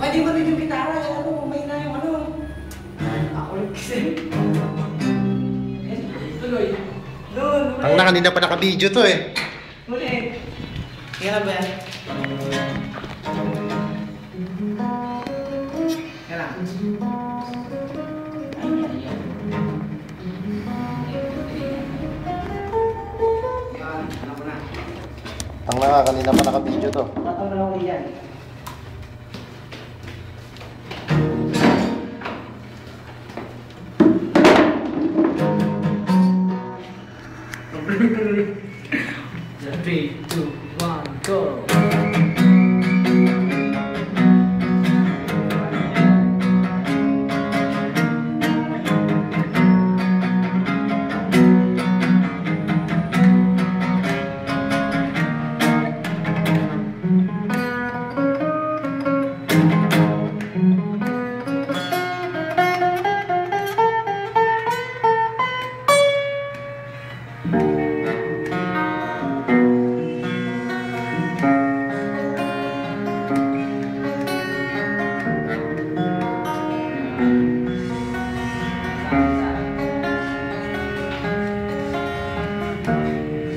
Pwede mo rin yung gitara, ano, may na yung ano. Ako rin kasi. Tuloy. Doon, ulit. Ang na, kanina pa naka-video to eh. Ulit. Kaya ba yan? Kaya lang. Ang na, kanina pa naka-video to. Tatang na ako yan. Three, two, one, go!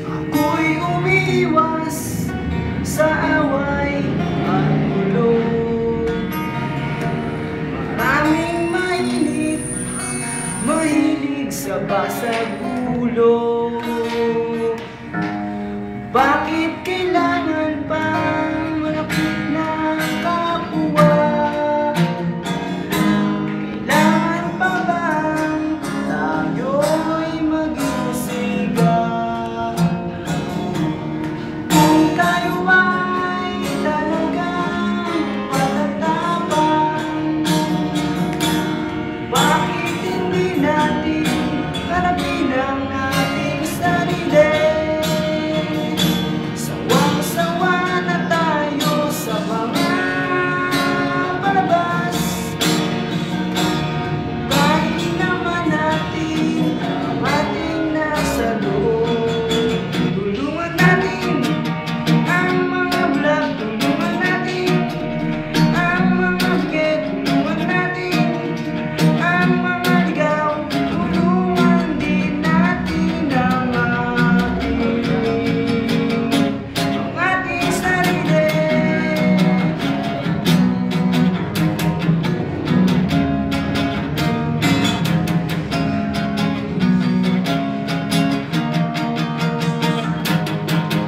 Ako'y umiwas sa away at gulo. Maraming mainit, mahilig sa basag ulo. Bakit kailangan pang malapit na kapwa? Kailangan pa bang tayo'y mag-isiga? Kung tayo ay talagang matatapang, bakit hindi natin harapin ang ating sarili? Sawang-sawa na tayo sa mga palabas. Kahit naman natin ang ating nasa loob. Tulungan natin ang mga vlog, tulungan natin ang mga bigay, tulungan natin ang mga ligaw, tulungan din natin ang ating sarili.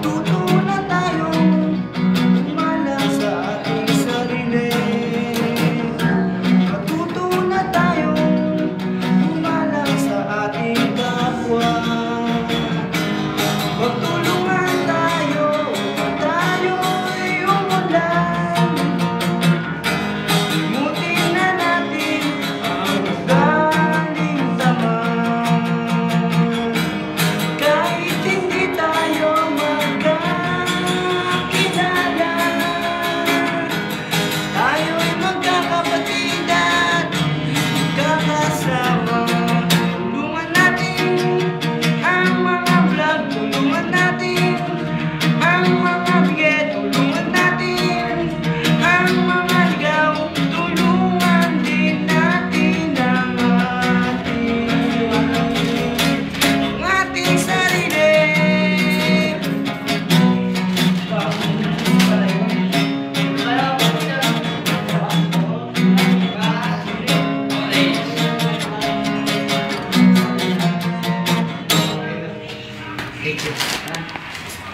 Tuto na tayong umalang sa ating sarili. Matuto na tayong umalang sa ating kapwa. Magtulungan tayo pag tayo'y umulan. Limutin na natin ang galing taman. Kahit hindi tayo magkakilala, tayo'y magkakapatid at magkakasama. Tulungan natin ang mga vlog, tulungan natin ang mga bigay, tulungan natin ang mga ligaw, tulungan din natin ang ating sarili. Thank you.